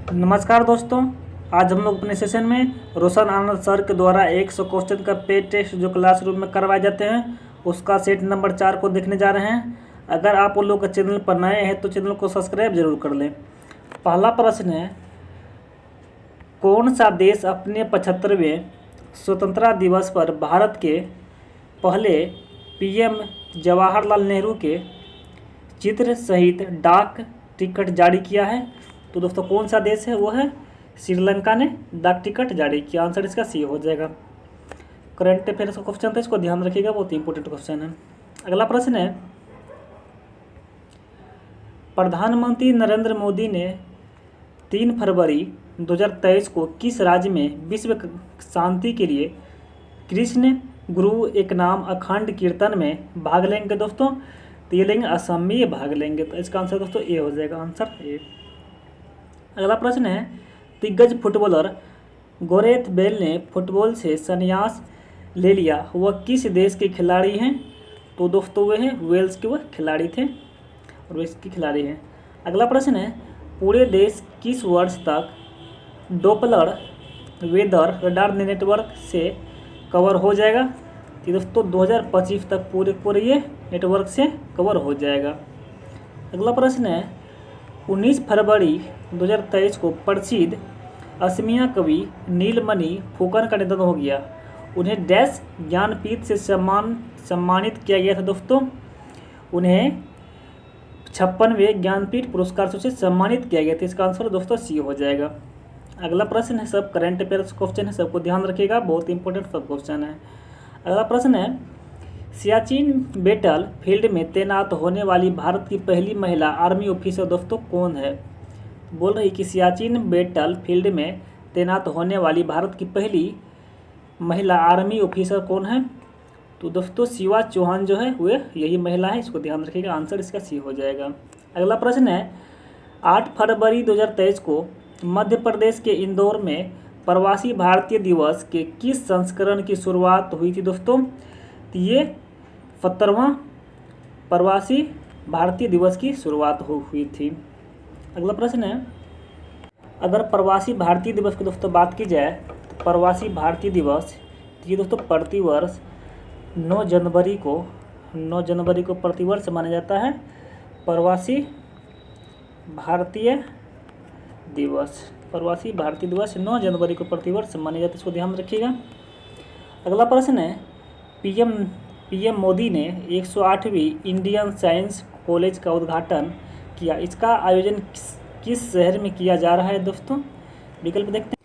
नमस्कार दोस्तों। आज हम लोग अपने सेशन में रोशन आनंद सर के द्वारा 100 क्वेश्चन का पेड टेस्ट जो क्लासरूम में करवाए जाते हैं उसका सेट नंबर 4 को देखने जा रहे हैं। अगर आप उन लोग चैनल पर नए हैं तो चैनल को सब्सक्राइब जरूर कर लें। पहला प्रश्न है, कौन सा देश अपने 75वें स्वतंत्रता दिवस पर भारत के पहले पीएम जवाहरलाल नेहरू के चित्र सहित डाक टिकट जारी किया है? तो दोस्तों कौन सा देश है? वो है श्रीलंका ने डाक टिकट जारी किया। आंसर इसका सी हो जाएगा। करंट अफेयर्स का क्वेश्चन था, इसको ध्यान रखिएगा, बहुत इंपॉर्टेंट क्वेश्चन है। अगला प्रश्न है, प्रधानमंत्री नरेंद्र मोदी ने 3 फरवरी 2023 को किस राज्य में विश्व शांति के लिए कृष्ण गुरु एक नाम अखंड कीर्तन में भाग लेंगे? दोस्तों तो ये लेंगे असम में, ये भाग लेंगे। तो इसका आंसर दोस्तों ए हो जाएगा, आंसर ए। अगला प्रश्न है, दिग्गज फुटबॉलर गोरेथ बेल ने फुटबॉल से संन्यास ले लिया, वह किस देश के खिलाड़ी हैं? तो दोस्तों वे हैं वेल्स के, वह खिलाड़ी थे और वेल्स के खिलाड़ी हैं। अगला प्रश्न है, पूरे देश किस वर्ष तक डोपलर वेदर रडार नेटवर्क से कवर हो जाएगा? तो दोस्तों 2025 तक पूरे ये नेटवर्क से कवर हो जाएगा। अगला प्रश्न है, 19 फरवरी 2023 को प्रसिद्ध असमिया कवि नीलमणि फुकन का निधन हो गया, उन्हें डैश ज्ञानपीठ से सम्मानित किया गया था? दोस्तों उन्हें 56वें ज्ञानपीठ पुरस्कार से सम्मानित किया गया था। इसका आंसर दोस्तों सी हो जाएगा। अगला प्रश्न है, सब करंट अफेयर्स क्वेश्चन है, सबको ध्यान रखिएगा, बहुत इंपॉर्टेंट सब क्वेश्चन है। अगला प्रश्न है, सियाचिन बैटल फील्ड में तैनात होने वाली भारत की पहली महिला आर्मी ऑफिसर दोस्तों कौन है? बोल रही कि सियाचिन बैटल फील्ड में तैनात होने वाली भारत की पहली महिला आर्मी ऑफिसर कौन है? तो दोस्तों शिवा चौहान जो है वे यही महिला है, इसको ध्यान रखिएगा, आंसर इसका सी हो जाएगा। अगला प्रश्न है, 8 फरवरी 2023 को मध्य प्रदेश के इंदौर में प्रवासी भारतीय दिवस के किस संस्करण की शुरुआत हुई थी? दोस्तों तो ये 70वां प्रवासी भारतीय दिवस की शुरुआत हुई थी। अगला प्रश्न है, अगर प्रवासी भारतीय दिवस की दोस्तों बात की जाए तो प्रवासी भारतीय दिवस ये दोस्तों प्रतिवर्ष 9 जनवरी को प्रतिवर्ष माना जाता है प्रवासी भारतीय दिवस। प्रवासी भारतीय दिवस 9 जनवरी को प्रतिवर्ष माने जाते हैं, इसको ध्यान रखिएगा। अगला प्रश्न है, पीएम मोदी ने 108वीं इंडियन साइंस कॉलेज का उद्घाटन किया, इसका आयोजन किस शहर में किया जा रहा है? दोस्तों विकल्प देखते हैं।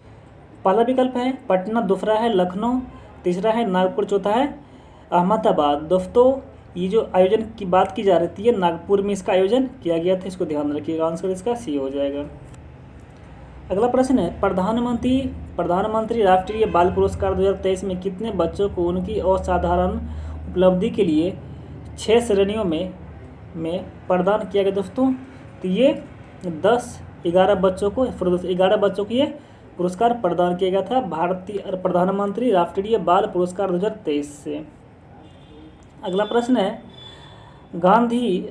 पहला विकल्प है पटना, दूसरा है लखनऊ, तीसरा है नागपुर, चौथा है अहमदाबाद। दोस्तों ये जो आयोजन की बात की जा रही है नागपुर में इसका आयोजन किया गया था, इसको ध्यान रखिएगा, आंसर इसका सी हो जाएगा। अगला प्रश्न है, प्रधानमंत्री राष्ट्रीय बाल पुरस्कार 2023 में कितने बच्चों को उनकी असाधारण उपलब्धि के लिए 6 श्रेणियों में प्रदान किया गया? दोस्तों तो ये 11 बच्चों को ये पुरस्कार प्रदान किया गया था भारतीय प्रधानमंत्री राष्ट्रीय बाल पुरस्कार 2023 से। अगला प्रश्न है, Gandhi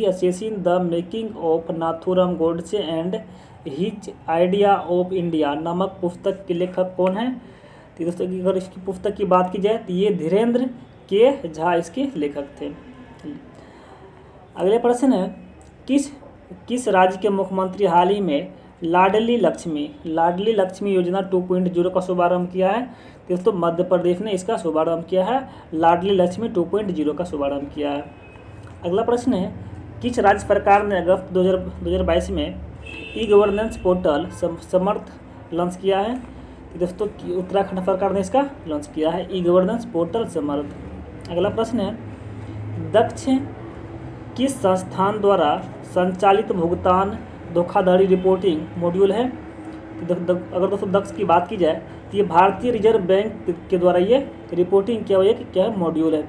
assassin the making of Nathuram Godse and his idea of India नामक पुस्तक के लेखक कौन है? तो दोस्तों अगर इसकी पुस्तक की बात की जाए तो ये धीरेन्द्र के झा इसके लेखक थे। अगले प्रश्न है, किस राज्य के मुख्यमंत्री हाल ही में लाडली लक्ष्मी योजना 2.0 का शुभारंभ किया है? दोस्तों मध्य प्रदेश ने इसका शुभारंभ किया है, लाडली लक्ष्मी 2.0 का शुभारंभ किया है। अगला प्रश्न है, किस राज्य सरकार ने अगस्त 2022 में ई गवर्नेंस पोर्टल समर्थ लॉन्च किया है? दोस्तों उत्तराखंड सरकार ने इसका लॉन्च किया है ई गवर्नेंस पोर्टल समर्थ। अगला प्रश्न है, दक्ष किस संस्थान द्वारा संचालित भुगतान धोखाधड़ी रिपोर्टिंग मॉड्यूल है? अगर दोस्तों दक्ष की बात की जाए तो ये भारतीय रिजर्व बैंक के द्वारा ये रिपोर्टिंग किया हुआ क्या मॉड्यूल है।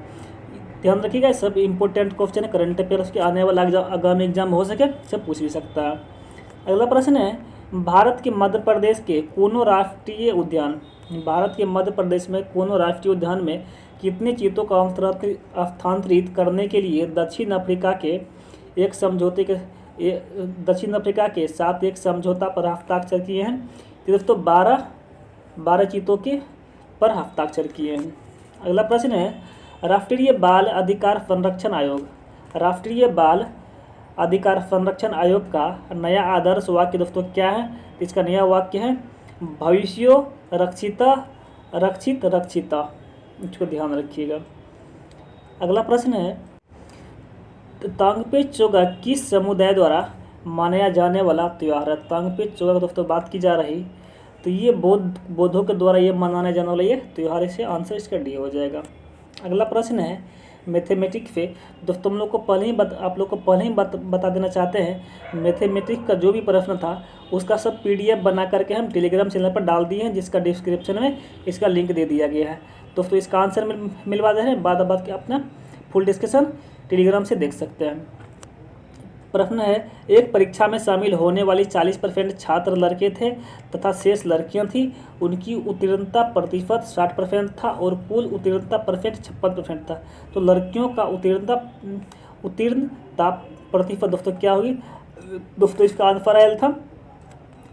ध्यान रखिएगा, सब इंपॉर्टेंट क्वेश्चन है, करंट अफेयर्स के आने वाला आगामी एग्जाम हो सके सब पूछ भी सकता है। अगला प्रश्न है, भारत के मध्य प्रदेश में कोनो राष्ट्रीय उद्यान में कितने चीतों को स्थानांतरित करने के लिए दक्षिण अफ्रीका के एक समझौते के दक्षिण अफ्रीका के साथ एक समझौता पर हस्ताक्षर किए हैं। तो दोस्तों 12 चीतों के पर हस्ताक्षर किए हैं। अगला प्रश्न है, राष्ट्रीय बाल अधिकार संरक्षण आयोग। राष्ट्रीय बाल अधिकार संरक्षण आयोग का नया आदर्श वाक्य दोस्तों क्या है? इसका नया वाक्य है, भविष्यो रक्षिता रक्षित रक्षिता। इसको ध्यान रखिएगा। अगला प्रश्न है, तांगपे चोगा किस समुदाय द्वारा मनाया जाने वाला त्यौहार है? तांगपे चोगा की दोस्तों बात की जा रही, तो ये बौद्धों के द्वारा ये मनाने जाने वाला ये त्यौहार, इसे आंसर इसका डी हो जाएगा। अगला प्रश्न है, मैथमेटिक्स पे दोस्तों हम लोग को आप लोग को पहले ही बता देना चाहते हैं, मैथमेटिक्स का जो भी प्रश्न था उसका सब PDF बना करके हम टेलीग्राम चैनल पर डाल दिए हैं, जिसका डिस्क्रिप्शन में इसका लिंक दे दिया गया है। दोस्तों इसका आंसर मिलवा दे रहे हैं, बाद के अपना फुल डिस्कशन टेलीग्राम से देख सकते हैं। प्रश्न है, एक परीक्षा में शामिल होने वाली 40% छात्र लड़के थे तथा शेष लड़कियां थी। उनकी उत्तीर्णता प्रतिशत 60% था और कुल उत्तीर्णता प्रतिशत 56% था। तो लड़कियों का उत्तीर्णता प्रतिशत दोस्तों क्या होगी? दोस्तों इसका आंसर आयल था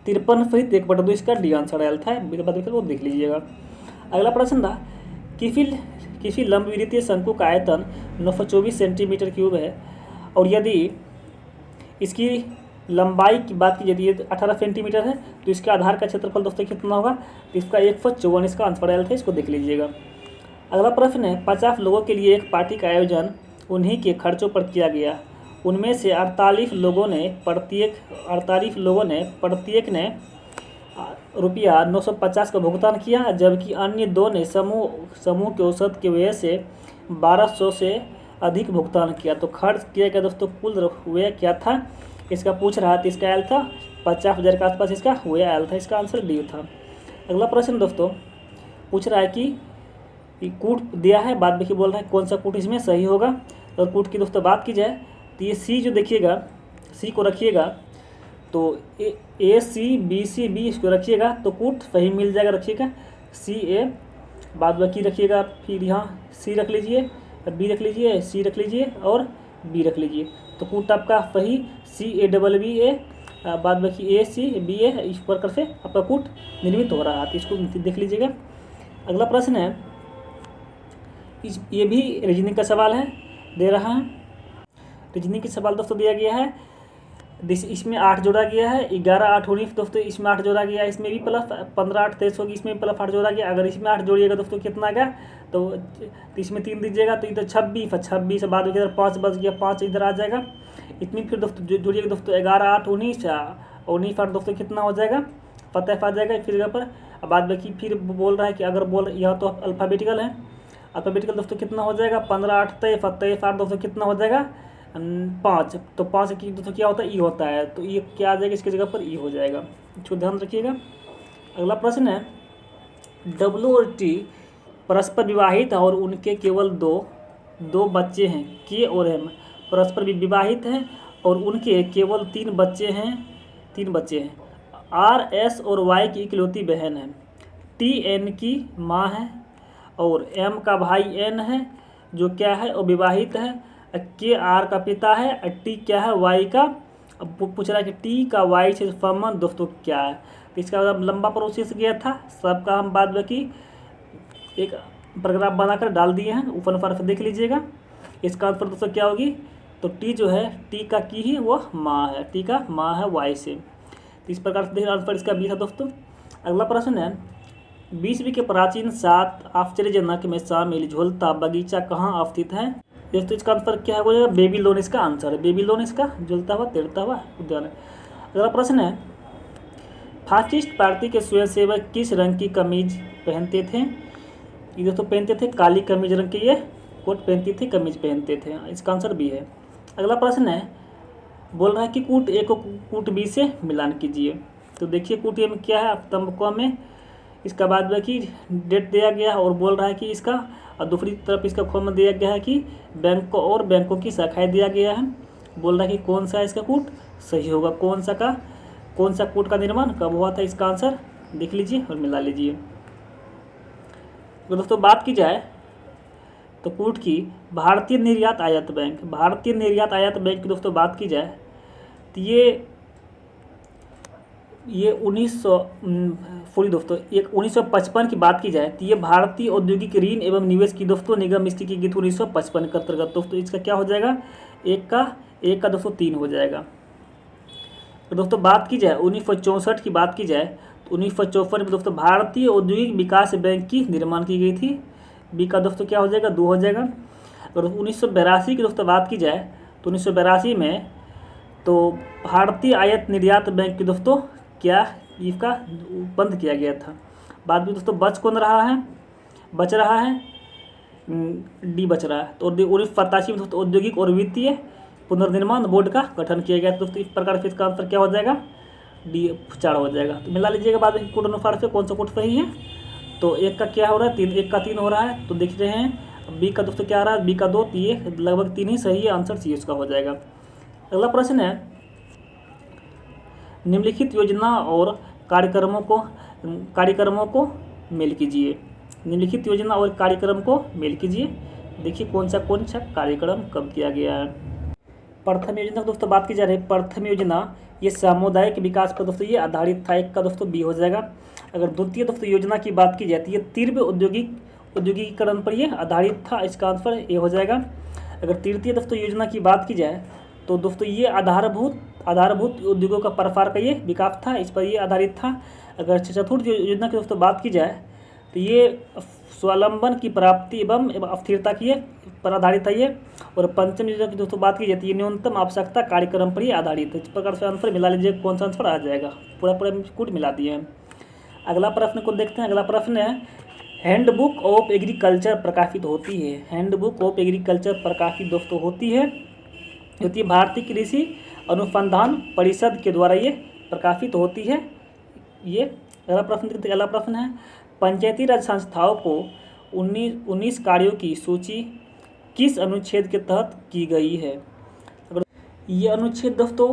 53/1/2। इसका डी आंसर आयल था, वो देख लीजिएगा। अगला प्रश्न था, किसी लंबविद्युतीय शंकु का आयतन 924 सेंटीमीटर क्यूब है और यदि इसकी लंबाई की बात की यदि 18 सेंटीमीटर है तो इसके आधार का क्षेत्रफल दोस्तों कितना होगा? तो इसका 154 इसका आंसर आया था, इसको देख लीजिएगा। अगला प्रश्न है, 50 लोगों के लिए एक पार्टी का आयोजन उन्हीं के खर्चों पर किया गया। उनमें से 48 लोगों ने प्रत्येक ने रुपया 950 का भुगतान किया, जबकि अन्य 2 ने समूह के औसत की वजह से 1200 से अधिक भुगतान किया। तो खर्च किया गया दोस्तों कुल व्यय क्या था? इसका पूछ रहा था, इसका आयल था 50,000 के आसपास इसका व्यय आयल था, इसका आंसर डी था। अगला प्रश्न दोस्तों पूछ रहा है कि कूट दिया है, बाद में बोल रहा है कौन सा कूट इसमें सही होगा। और कूट की दोस्तों बात की जाए तो ये सी जो देखिएगा, सी को रखिएगा तो ACBCB इसको रखिएगा तो कूट सही मिल जाएगा। रखिएगा CA, बाद बाकी रखिएगा, फिर यहाँ C रख लीजिए, B रख लीजिए, C रख लीजिए और B रख लीजिए। तो कूट आपका सही CABBA, बाद बाकी ACBA, इस प्रकार से आपका कूट निर्मित हो रहा है, तो इसको देख लीजिएगा। अगला प्रश्न है, ये भी रीजनिंग का सवाल है, दे रहा है। रीजनिंग का सवाल दोस्तों दिया गया है, इसमें 8 जोड़ा गया है, 11 8 19 दोस्तों इसमें 8 जोड़ा गया है, इसमें भी प्लस 15 8 23 होगी, इसमें प्लस 8 जोड़ा गया। अगर इसमें 8 जोड़िएगा दोस्तों कितना आएगा? तो इसमें 3 दीजिएगा तो इधर 26 बाद इधर 5 बच गया, 5 इधर आ जाएगा। इसमें फिर दोस्तों जोड़िएगा दोस्तों 11 8 19 19 8 दोस्तों कितना हो जाएगा? 50 आ जाएगा फिर जगह पर। बाद बाकी फिर बोल रहा है कि अगर यह तो अल्फ़ाबेटिकल है, अल्फ़ाबेटिकल दोस्तों कितना हो जाएगा? 15 8 23 8 दोस्तों कितना हो जाएगा? 5। तो 5 की दोस्तों क्या होता है? ई होता है, तो ये क्या आ जाएगा? इसकी जगह पर ई हो जाएगा, इसको ध्यान रखिएगा। अगला प्रश्न है, W और T परस्पर विवाहित है और उनके केवल दो बच्चे हैं। K और M परस्पर विवाहित हैं और उनके केवल 3 बच्चे हैं। R S और Y की इकलौती बहन है। T N की माँ है और M का भाई N है जो क्या है? और विवाहित है। K R का पिता है, T क्या है? Y का। अब पूछ रहा है कि T का Y से संबंध दोस्तों क्या है? तो इसका लंबा प्रोसेस गया था, सबका हम बाद बाकी एक पैराग्राफ बनाकर डाल दिए हैं, ऊपर पर देख लीजिएगा। इसका आंसर दोस्तों क्या होगी? तो T जो है, T का की ही वो माँ है, T का माँ है Y से। तो इस प्रकार से आंसर इसका B था दोस्तों। अगला प्रश्न है, विश्व के प्राचीन 7 आश्चर्यजनक में शामिल झूलता बगीचा कहाँ स्थित है? दोस्तों इसका आंसर क्या है? बेबीलोन इसका आंसर है। बेबीलोन इसका झूलता हुआ तैरता हुआ उद्यान है। अगला प्रश्न है, फासिस्ट पार्टी के स्वयंसेवक किस रंग की कमीज पहनते थे? ये दोस्तों पहनते थे काली कमीज रंग की, ये कोट पहनते थे, कमीज पहनते थे। इसका आंसर B है। अगला प्रश्न है, बोल रहा है कि कूट A को कूट B से मिलान कीजिए। तो देखिए कूट A में क्या है? तम्बकुआ में इसका बाद बाकी डेट दिया गया है और बोल रहा है कि इसका, और दूसरी तरफ इसका खोल में दिया गया है कि बैंकों और बैंकों की शाखाएं दिया गया है। बोल रहा है कि कौन सा इसका कूट सही होगा, कौन सा कूट का निर्माण कब हुआ था? इसका आंसर देख लीजिए और मिला लीजिए। तो दोस्तों बात की जाए तो कूट की भारतीय निर्यात आयात बैंक की दोस्तों बात की जाए तो ये 1900 सॉरी दोस्तों, एक 1955 की बात की जाए तो ये भारतीय औद्योगिक ऋण एवं निवेश की दोस्तों निगम स्थिति की 1955 के अंतर्गत दोस्तों इसका क्या हो जाएगा, एक का दोस्तों 3 हो जाएगा। तो दोस्तों बात की जाए 1964 की बात की जाए तो 1954 में दोस्तों भारतीय औद्योगिक विकास बैंक की निर्माण की गई थी। बी का दोस्तों क्या हो जाएगा, 2 हो जाएगा। अगर 1982 की दोस्तों बात की जाए तो 1982 में तो भारतीय आयात निर्यात बैंक की दोस्तों क्या इसका बंद किया गया था। बाद में दोस्तों बच रहा है डी बच रहा है। तो 1987 में दोस्तों औद्योगिक और वित्तीय पुनर्निर्माण बोर्ड का गठन किया गया। तो दोस्तों इस प्रकार से इसका आंसर क्या हो जाएगा, डी 4 हो जाएगा। तो मिला लीजिएगा बाद में कोड अनुसार से कौन सा कोड सही है। तो एक का क्या हो रहा है, 3, एक का 3 हो रहा है। तो देख रहे हैं बी का दोस्तों क्या आ रहा है, बी का 2, तो ये लगभग 3 ही सही है, आंसर सी इसका हो जाएगा। अगला प्रश्न है, निम्नलिखित योजना और कार्यक्रमों को मेल कीजिए। निम्नलिखित योजना और कार्यक्रम को मेल कीजिए। देखिए कौन सा कार्यक्रम कब किया गया है। प्रथम योजना की दोस्तों बात की जा रही है। प्रथम योजना ये सामुदायिक विकास पर दोस्तों ये आधारित था, एक का दोस्तों बी हो जाएगा। अगर द्वितीय दोस्तों योजना की बात की जाए तो ये तीव्र औद्योगिकीकरण पर ये आधारित था, इसका आंसर ए हो जाएगा। अगर तृतीय दोस्तों योजना की बात की जाए तो दोस्तों ये आधारभूत उद्योगों का प्रसार का ये विकास था, इस पर ये आधारित था। अगर चतुर्थ योजना की दोस्तों बात की जाए तो ये स्वावलंबन की प्राप्ति एवं स्थिरता की पर आधारित है ये। और पंचम योजना की दोस्तों बात की जाती है न्यूनतम आवश्यकता कार्यक्रम पर ही आधारित है। इस प्रकार से आंसर मिला लीजिए कौन सा आंसर आ जाएगा, पूरा कुछ मिला दिए हैं। अगला प्रश्न को देखते हैं। अगला प्रश्न है, हैंडबुक ऑफ एग्रीकल्चर प्रकाशित होती है। हैंडबुक ऑफ एग्रीकल्चर प्रकाशित दोस्तों होती है भारतीय कृषि अनुसंधान परिषद के द्वारा ये प्रकाशित होती है ये। अगला प्रश्न है, पंचायती राज संस्थाओं को 19 कार्यों की सूची किस अनुच्छेद के तहत की गई है। ये अनुच्छेद दोस्तों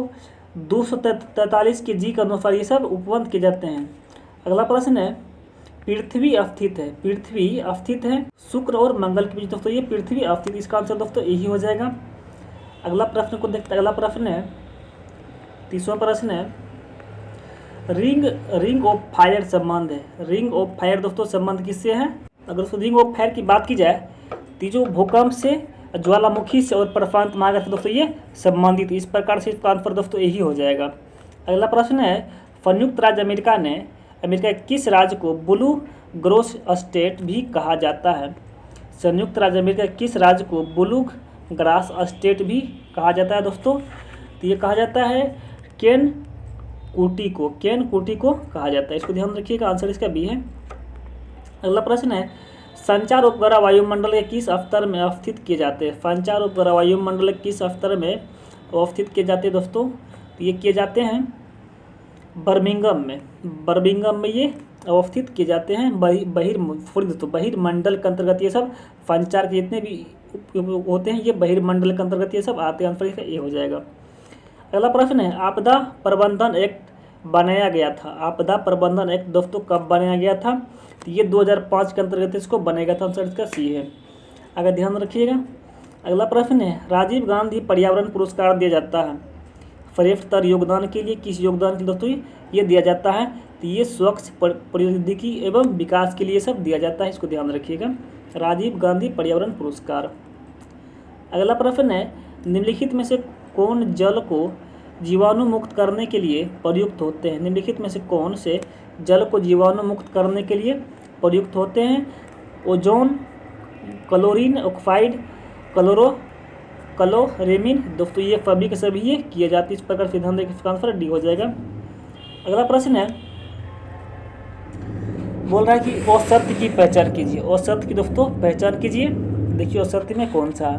243 के जी के अनुसार ये सब उपबंध किए जाते हैं। अगला प्रश्न है, पृथ्वी स्थित है शुक्र और मंगल के बीच दोस्तों ये पृथ्वी स्थित, इसका आंसर दोस्तों यही हो जाएगा। अगला प्रश्न को देखते हैं। अगला प्रश्न है, तीसरा प्रश्न है, रिंग ऑफ फायर संबंध है। रिंग ऑफ फायर दोस्तों संबंध किससे है। अगर दोस्तों रिंग ऑफ फायर की बात की जाए तो जो भूकंप से, ज्वालामुखी से और प्रशांत महासागर से दोस्तों ये संबंधित, इस प्रकार से इसका आंसर दोस्तों यही हो जाएगा। अगला प्रश्न है, संयुक्त राज्य अमेरिका के किस राज्य को ब्लू ग्रोस स्टेट भी कहा जाता है। संयुक्त राज्य अमेरिका के किस राज्य को ब्लू ग्रास स्टेट भी कहा जाता है दोस्तों। तो ये कहा जाता है केन कूटी को कहा जाता है, इसको ध्यान रखिएगा, आंसर इसका बी है। अगला प्रश्न है, संचार उपग्रह वायुमंडल के किस स्तर में अवस्थित किए जाते हैं। संचार उपग्रह वायुमंडल किस स्तर में अवस्थित किए जाते हैं दोस्तों। तो ये किए जाते हैं बर्मिंगम में ये अवस्थित किए जाते हैं। बहिर्मंडल के अंतर्गत ये सब संचार के जितने भी होते हैं ये बहिर्मंडल के अंतर्गत ये सब आते हैं, आंसर इसका ए हो जाएगा। अगला प्रश्न है, आपदा प्रबंधन एक्ट बनाया गया था। आपदा प्रबंधन एक्ट दोस्तों कब बनाया गया था। तो ये 2005 के अंतर्गत इसको बनाया गया था, आंसर इसका सी है। अगर ध्यान रखिएगा। अगला प्रश्न है, राजीव गांधी पर्यावरण पुरस्कार दिया जाता है श्रेष्ठतर योगदान के लिए, किस योगदान के लिए दोस्तों ये दिया जाता है। तो ये स्वच्छ प्रौद्योगिकी एवं विकास के लिए सब दिया जाता है, इसको ध्यान रखिएगा, राजीव गांधी पर्यावरण पुरस्कार। अगला प्रश्न है, निम्नलिखित में से कौन जल को जीवाणु मुक्त करने के लिए प्रयुक्त होते हैं। निम्नलिखित में से कौन से जल को जीवाणु मुक्त करने के लिए प्रयुक्त होते हैं। ओजोन, क्लोरीन ऑक्साइड, क्लोरेमीन दोस्तों ये सभी के सभी ये किए जाते हैं, इस प्रकार से ध्यान दें, इसका आंसर डी हो जाएगा। अगला प्रश्न है, बोल रहा है कि औसत की पहचान कीजिए। औसत की दोस्तों पहचान कीजिए। देखिए औसत में कौन सा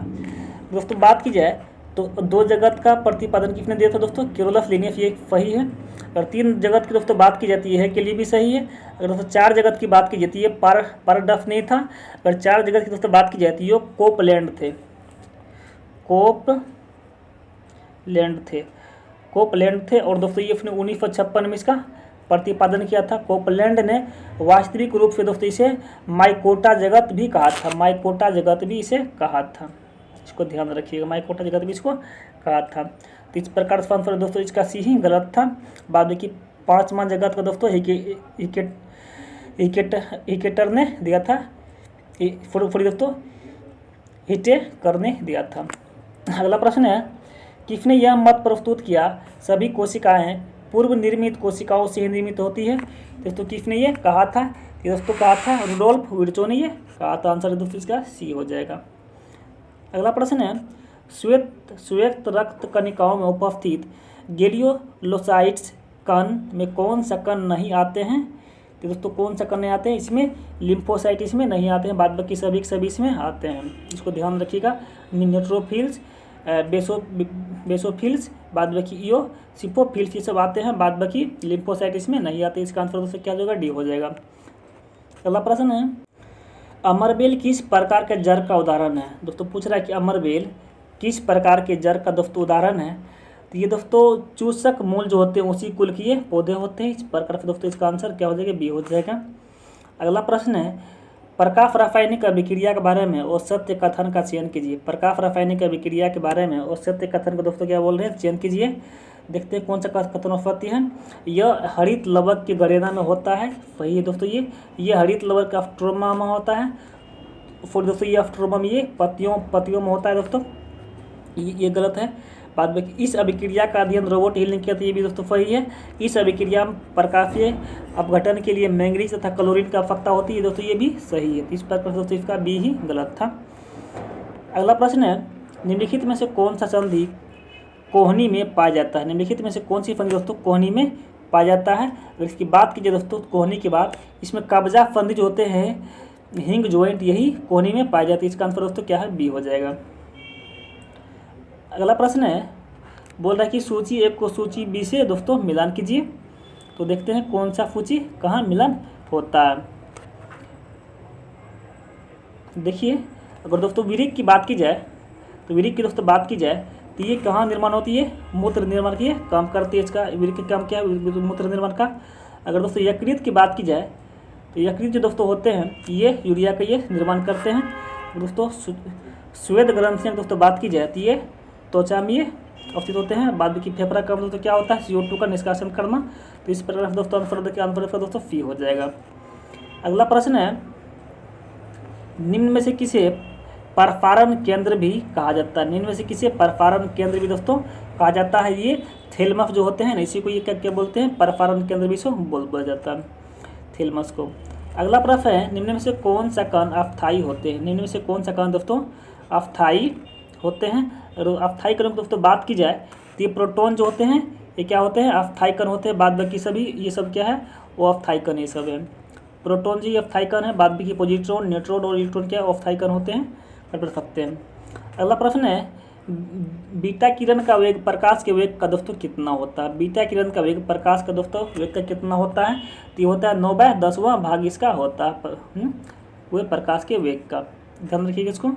दोस्तों बात की जाए तो 2 जगत का प्रतिपादन किसने दिया था दोस्तों, केरोलस लिनियस, ये सही है। अगर 3 जगत की दोस्तों बात की जाती है के लिए भी सही है। अगर दोस्तों 4 जगत की बात की जाती है पारडफ नहीं था। अगर 4 जगत की दोस्तों बात की जाती है कोपलैंड थे और दोस्तों ये उसने 1956 में इसका प्रतिपादन किया था। कोपलैंड ने वास्तविक रूप से दोस्तों इसे माइकोटा जगत भी कहा था, इसे कहा था, इसको ध्यान रखिएगा, माइकोटा जगत भी इसको कहा था। तो इस प्रकार से आंसर दोस्तों इसका सी ही गलत था। बाद में कि 5वां जगत का दोस्तों हिकेटर ने दिया था, फुड़ी दोस्तों हिटे करने दिया था। अगला प्रश्न है, किसने यह मत प्रस्तुत किया सभी कोशिकाएं पूर्व निर्मित कोशिकाओं से ही निर्मित होती है? दोस्तों किसने ये कहा था? ये दोस्तों कहा था रुडोल्फ विर्चो ने ये कहा था। आंसर दोस्तों इसका सी हो जाएगा। अगला प्रश्न है, श्वेत रक्त कणिकाओं में उपस्थित ग्रेन्युलोसाइट्स कण में कौन सा कण नहीं आते हैं? तो दोस्तों कौन सा कण नहीं आते हैं? इसमें लिम्फोसाइट इसमें नहीं आते हैं, बाद बाकी सभी इसमें आते हैं, इसको ध्यान रखिएगा। न्यूट्रोफिल्स, बेसोफिल्स, बाद बाकी इओसिफोफिल्स ये सब आते हैं, बाद बाकी लिम्फोसाइट इसमें नहीं आते। इसका आंसर दोस्तों क्या हो जाएगा? डी हो जाएगा। अगला प्रश्न है, अमरबेल किस प्रकार के जड़ का उदाहरण है? दोस्तों पूछ रहा है कि अमरबेल किस प्रकार के जड़ का दोस्तों उदाहरण है? तो ये दोस्तों चूसक मूल जो होते हैं उसी कुल के ये पौधे होते हैं। इस प्रकार से दोस्तों इसका आंसर क्या हो जाएगा? बी हो जाएगा। अगला प्रश्न है, प्रकाश रासायनिक अभिक्रिया के बारे में और सत्य कथन का चयन कीजिए। प्रकाश रासायनिक अभिक्रिया के बारे में और सत्य कथन का दोस्तों क्या बोल रहे हैं? चयन कीजिए। देखते हैं कौन सा कथन उत्पत्ति है। यह हरित लवक की गरेना में होता है, सही है दोस्तों। ये हरित लवक का स्ट्रोमा में होता है। फिर दोस्तों ये स्ट्रोमा में ये पत्तियों में होता है दोस्तों, ये गलत है। बाद में इस अभिक्रिया का अध्ययन रोबोट हिल ने किया था, ये भी दोस्तों सही है। इस अभिक्रिया में प्रकाशीय अपघटन के लिए मैंगनीज तथा क्लोरीन की आवश्यकता होती है दोस्तों, ये भी सही है। इस प्रकार दोस्तों इसका बी ही गलत था। अगला प्रश्न है, निम्नलिखित में से कौन सा संधि कोहनी में पाया जाता है? निम्नलिखित में से कौन सी संधि दोस्तों कोहनी में पाया जाता है? अगर इसकी बात कीजिए दोस्तों कोहनी की बात, इसमें कब्जा संधि जो होते हैं हिंग जॉइंट, यही कोहनी में पाई जाती है। इसका आंसर दोस्तों क्या है? बी हो जाएगा। अगला प्रश्न है, बोल रहा है कि सूची 1 को सूची बी से दोस्तों मिलान कीजिए। तो देखते हैं कौन सा सूची कहाँ मिलान होता है। देखिए अगर दोस्तों विरिक की बात की जाए, तो विरिक की दोस्तों बात की जाए तो ये कहाँ निर्माण होती है? मूत्र निर्माण की काम करती है। इसका विरिक का काम क्या है? मूत्र निर्माण का। अगर दोस्तों यकृत की बात की जाए, तो यकृत जो दोस्तों होते हैं ये यूरिया का ये निर्माण करते हैं। दोस्तों श्वेत ग्रंथियाँ दोस्तों बात की जाए तो ये त्वचा में ये अवस्थित होते हैं। बाद में फेफड़ा का दोस्तों क्या होता है? CO2 का निष्कासन करना। तो इस प्रकार दोस्तों आंसर दोस्तों सी हो जाएगा। अगला प्रश्न है, निम्न में से किसे परफारण केंद्र भी कहा जाता है? निम्न में से किसे परफारण केंद्र भी दोस्तों कहा जाता है? ये थैलेमस जो होते हैं ना, इसी को ये क्या बोलते हैं? परफारण केंद्र भी इसको बोला जाता है, थैलेमस को। अगला प्रश्न है, निम्न में से कौन सा कण अस्थायी होते हैं? निम्न में से कौन सा कण दोस्तों अस्थायी होते हैं? और अस्थायी कणों की दोस्तों बात की जाए तो ये प्रोटॉन जो होते हैं ये क्या होते हैं? अस्थायी कण होते हैं। बाद बाकी सभी ये सब क्या है? वो अस्थायी कण ये सब है। प्रोटॉन जी अस्थायी कण है, बाद बाकी पॉजिट्रॉन, न्यूट्रॉन और इलेक्ट्रॉन क्या अस्थायी कण होते हैं, कर सकते हैं। अगला प्रश्न है, बीटा किरण का वेग प्रकाश के वेग का दोस्तों कितना होता है? बीटा किरण का वेग प्रकाश का दोस्तों वेग का कितना होता है? तो ये होता है 9/10वां भाग इसका होता है वे प्रकाश के वेग का। ध्यान रखिएगा इसको।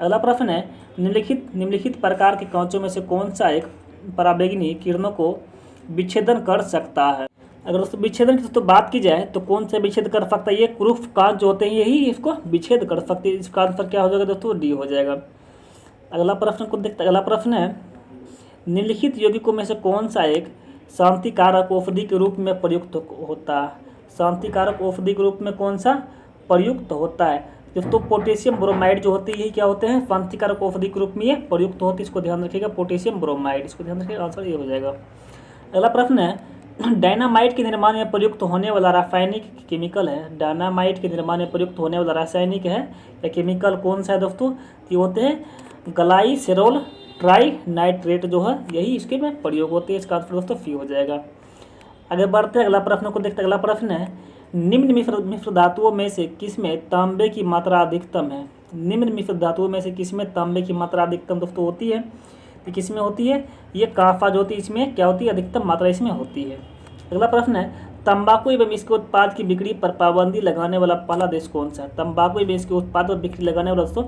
अगला प्रश्न है, निम्नलिखित प्रकार के कांचों में से कौन सा एक पराबैंगनी किरणों को विच्छेदन कर सकता है? अगर दोस्तों विच्छेदन की दोस्तों बात की जाए तो कौन सा विच्छेद कर सकता है? ये क्रूफ कांच जो होते हैं यही इसको विच्छेद कर सकते हैं। इसका आंसर क्या हो जाएगा दोस्तों? डी हो जाएगा। अगला प्रश्न को देखते। अगला प्रश्न है, निम्नलिखित यौगिकों में से कौन सा एक शांतिकारक औषधि के रूप में प्रयुक्त होता है? शांतिकारक औषधि के रूप में कौन सा प्रयुक्त होता है? दोस्तों पोटेशियम ब्रोमाइड जो होती है यही क्या होते हैं? शांतिकारक औषधि के रूप में ये प्रयुक्त होती है। इसको ध्यान रखिएगा, पोटेशियम ब्रोमाइड, इसको ध्यान रखिएगा, आंसर ये हो जाएगा। अगला प्रश्न है, डायनामाइट के निर्माण में प्रयुक्त होने वाला रासायनिक केमिकल है। डायनामाइट के निर्माण में प्रयुक्त होने वाला रासायनिक है या केमिकल कौन सा है दोस्तों? ये होते हैं ग्लाइसेरोल ट्राइनाइट्रेट जो है यही इसके में प्रयोग होते हैं। इसका आंसर दोस्तों सी हो जाएगा। आगे बढ़ते हैं, अगला प्रश्न को देखते हैं। अगला प्रश्न है, निम्न मिश्र धातुओं में से किसमें तांबे की मात्रा अधिकतम है? निम्न मिश्र धातुओं में से किसमें तांबे की मात्रा अधिकतम दोस्तों होती है? तो किसमें होती है? ये काफा जो होती है इसमें क्या होती है? अधिकतम मात्रा इसमें होती है। अगला प्रश्न है, तंबाकू एवं इसके उत्पाद की बिक्री पर पाबंदी लगाने वाला पहला देश कौन सा है? तंबाकू एवं इसके उत्पाद पर बिक्री लगाने वाला दोस्तों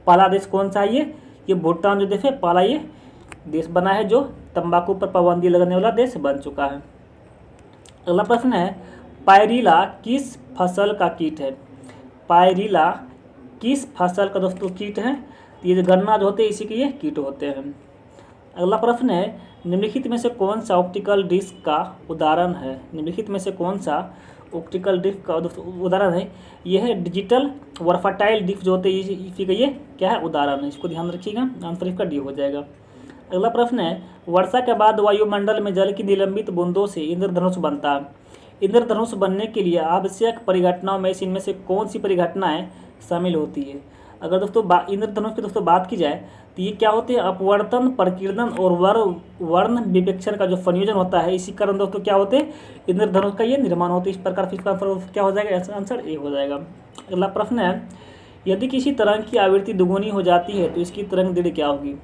पहला देश कौन सा है? ये भूटान जो देश है पहला ये देश बना है जो तंबाकू पर पाबंदी लगाने वाला देश बन चुका है। अगला प्रश्न है, पायरिला किस फसल का कीट है? पायरिला किस फसल का दोस्तों कीट है? तो ये जो गन्ना जो होते हैं इसी के ये कीट होते हैं। अगला प्रश्न है, निम्नलिखित में से कौन सा ऑप्टिकल डिस्क का उदाहरण है? निम्नलिखित में से कौन सा ऑप्टिकल डिस्क का उदाहरण है? यह है डिजिटल वर्फाटाइल डिस्क जो होते हैं, इसी का ये क्या है? उदाहरण है। इसको ध्यान रखिएगा, आंसर इसका डी हो जाएगा। अगला प्रश्न है, वर्षा के बाद वायुमंडल में जल की निलंबित बूंदों से इंद्रधनुष बनता है। इंद्रधनुष बनने के लिए आवश्यक परिघटनाओं में इनमें से कौन सी परिघटनाएं शामिल होती है? अगर दोस्तों इंद्रधनुष की दोस्तों बात की जाए तो ये क्या होते हैं? अपवर्तन, प्रकीर्णन और वर्ण विवेक्षण का जो संयोजन होता है, इसी कारण दोस्तों क्या होते हैं? इंद्रधनुष का ये निर्माण होता है। इस प्रकार इसका क्या हो जाएगा? आंसर ए हो जाएगा। अगला प्रश्न है, यदि किसी तरंग की आवृत्ति दुगुनी हो जाती है तो इसकी तरंग दैर्ध्य क्या होगी?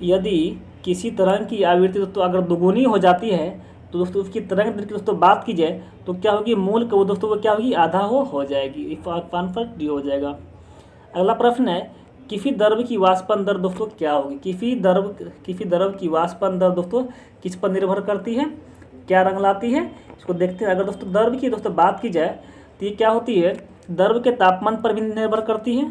यदि किसी तरंग की आवृत्ति दोस्तों अगर दुगुनी हो जाती है तो दोस्तों उसकी तरंग दैर्ध्य की दोस्तों बात की जाए तो क्या होगी? मूल का वो दोस्तों वो क्या होगी? आधा हो जाएगी। आंसर डी हो जाएगा। अगला प्रश्न है, किसी द्रव की वाष्पन दर दोस्तों क्या होगी? किसी द्रव की वाष्पन दर दोस्तों किस पर निर्भर करती है? क्या रंग लाती है? इसको देखते हैं। अगर दोस्तों द्रव की दोस्तों बात की जाए तो ये क्या होती है? द्रव के तापमान पर भी निर्भर करती है,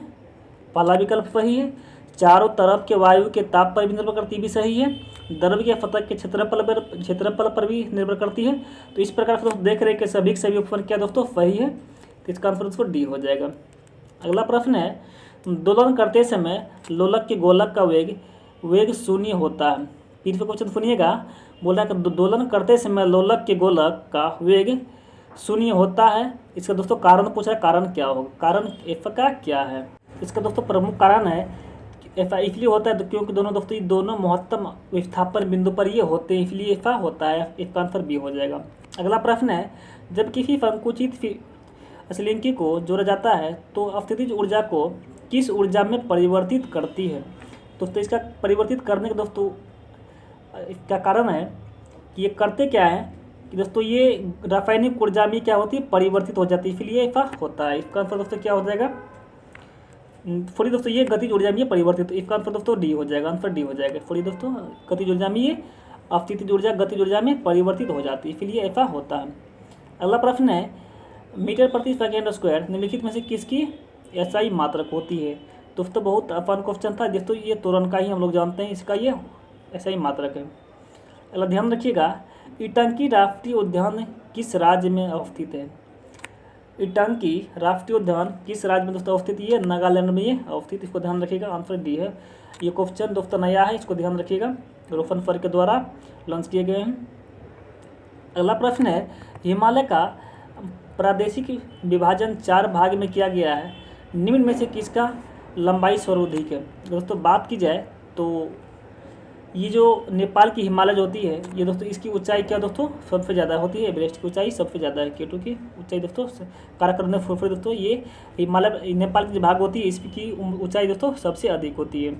पहला विकल्प सही है। चारों तरफ के वायु के ताप पर भी निर्भर करती, भी सही है। द्रव के सतह के क्षेत्रफल पर भी निर्भर करती है। तो इस प्रकार से दोस्तों देख रहे हैं कि सभी ऑप्शन क्या दोस्तों सही है, तो इसका आंसर दोस्तों डी हो जाएगा। अगला प्रश्न है, दोलन करते समय लोलक के गोलक का वेग शून्य होता है। फिर से क्वेश्चन सुनिएगा, बोला कि दोलन करते समय लोलक के गोलक का वेग शून्य होता है। इसका दोस्तों कारण पूछ रहा है, कारण क्या होगा? कारण एफ का क्या है? इसका दोस्तों प्रमुख कारण है ऐसा इसलिए होता है क्योंकि दोनों महत्तम विस्थापन बिंदु पर ये होते हैं, इसलिए ऐसा होता है। इसका आंसर बी हो जाएगा। अगला प्रश्न है, जब किसी संकुचित स्लिंकी को जोड़ा जाता है तो अस्थितिज ऊर्जा को किस ऊर्जा में परिवर्तित करती है? दोस्तों इसका परिवर्तित करने का दोस्तों इसका कारण है कि ये करते क्या है कि दोस्तों ये रासायनिक ऊर्जा में क्या होती है? परिवर्तित हो जाती है, इसलिए ऐसा होता है। इसका आंसर दोस्तों क्या हो जाएगा? थोड़ी दोस्तों ये गतिज ऊर्जा में परिवर्तित, इसका आंसर दोस्तों डी हो जाएगा। आंसर डी हो जाएगा। थोड़ी दोस्तों गतिज ऊर्जा में ये अस्थितिज ऊर्जा गतिज ऊर्जा में परिवर्तित हो जाती है, इसलिए ऐसा होता है। अगला प्रश्न है, मीटर प्रति सेकेंड स्क्वायर निम्नलिखित में से किसकी एसआई मात्रक होती है? दोस्तों बहुत आसान क्वेश्चन था दोस्तों, ये तुरंत का ही हम लोग जानते हैं, इसका ये एसआई मात्रक है। अगला ध्यान रखिएगा, इटंकी राष्ट्रीय उद्यान किस राज्य में अवस्थित है? इटंकी राष्ट्रीय उद्यान किस राज्य में दोस्तों अवस्थित? ये नागालैंड में ये अवस्थित, इसको ध्यान रखिएगा। आंसर डी है। ये क्वेश्चन दोस्तों नया है, इसको ध्यान रखिएगा, रोशन सर के द्वारा लॉन्च किए गए हैं। अगला प्रश्न है, हिमालय का प्रादेशिक विभाजन 4 भाग में किया गया है, निम्न में से किसका लंबाई सर्वाधिक है? दोस्तों बात की जाए तो ये जो नेपाल की हिमालय जो होती है, ये दोस्तों इसकी ऊंचाई क्या दोस्तों सबसे ज़्यादा होती है? एवरेस्ट की ऊंचाई सबसे ज़्यादा है। केटू की ऊंचाई दोस्तों काराकोरम दोस्तों ये हिमालय नेपाल की जो भाग होती है इसकी ऊंचाई दोस्तों सबसे अधिक होती है।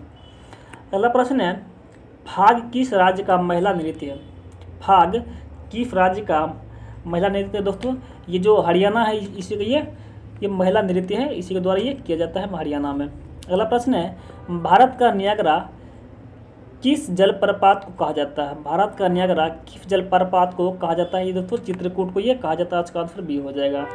अगला प्रश्न है, फाग किस राज्य का महिला नृत्य है? फाग किस राज्य का महिला नृत्य है दोस्तों? ये जो हरियाणा है, इसी का ये महिला नृत्य है, इसी के द्वारा ये किया जाता है हरियाणा में। अगला प्रश्न है, भारत का नियाग्रा किस जलप्रपात को कहा जाता है? भारत का नियाग्रा किस जलप्रपात को कहा जाता है? ये दोस्तों चित्रकूट को ये कहा जाता है। इसका आंसर बी हो जाएगा।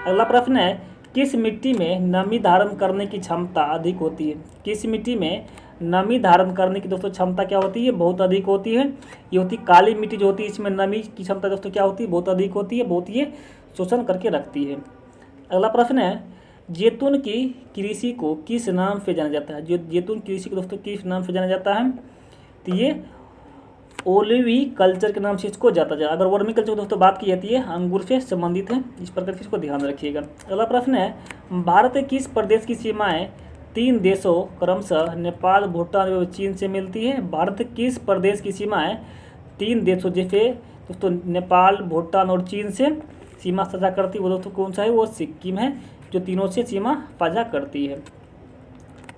अगला प्रश्न है, किस मिट्टी में नमी धारण करने की क्षमता अधिक होती है? किस मिट्टी में नमी धारण करने की दोस्तों क्षमता क्या होती है? बहुत अधिक होती है। ये होती काली मिट्टी जो होती है, इसमें नमी की क्षमता दोस्तों क्या होती है? बहुत अधिक होती है, बहुत ये शोषण करके रखती है। अगला प्रश्न है, जैतून की कृषि को किस नाम से जाना जाता है? जो जैतून कृषि को दोस्तों किस नाम से जाना जाता है? तो ये ओलिवी कल्चर के नाम से इसको जाता है। अगर वर्मी कल्चर दोस्तों बात की जाती है, अंगूर से संबंधित है, इस प्रकार से इसको ध्यान रखिएगा। अगला प्रश्न है, भारत के किस प्रदेश की सीमाएं 3 देशों क्रमशः नेपाल, भूटान एवं चीन से मिलती है? भारत किस प्रदेश की सीमाएं 3 देशों जैसे दोस्तों नेपाल, भूटान और चीन से सीमा साझा करती है? वो दोस्तों कौन सा है? वो सिक्किम है, जो तीनों से सीमा साझा करती है।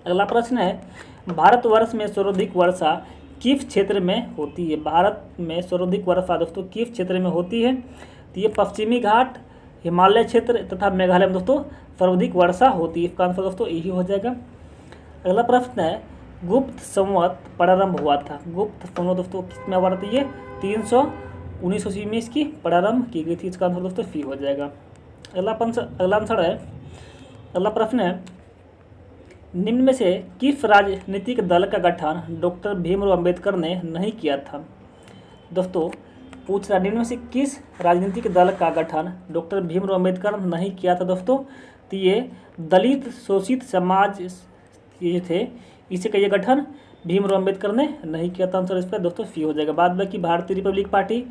अगला प्रश्न है, भारतवर्ष में सर्वाधिक वर्षा किस क्षेत्र में होती है? भारत में सर्वाधिक वर्षा दोस्तों किस क्षेत्र में होती है? तो ये पश्चिमी घाट, हिमालय क्षेत्र तथा मेघालय में दोस्तों सर्वाधिक वर्षा होती है। इसका आंसर दोस्तों यही हो जाएगा। अगला प्रश्न है, गुप्त संवत प्रारंभ हुआ था? गुप्त संवत दोस्तों किसमें हुआ था? ये 319 ईस्वी में इसकी प्रारंभ की गई थी। इसका आंसर दोस्तों सी हो जाएगा। अगला आंसर है, अगला प्रश्न है, निम्न में से किस राजनीतिक दल का गठन डॉक्टर भीमराव अंबेडकर ने नहीं किया था? दोस्तों पूछ रहा, निम्न में से किस राजनीतिक दल का गठन डॉक्टर भीमराव अंबेडकर नहीं किया था दोस्तों? तो ये दलित शोषित समाज ये थे, इसी का ये गठन भीमराव अंबेडकर ने नहीं किया था। आंसर इसका दोस्तों सी हो जाएगा। बाद बाकी भारतीय रिपब्लिक पार्टी,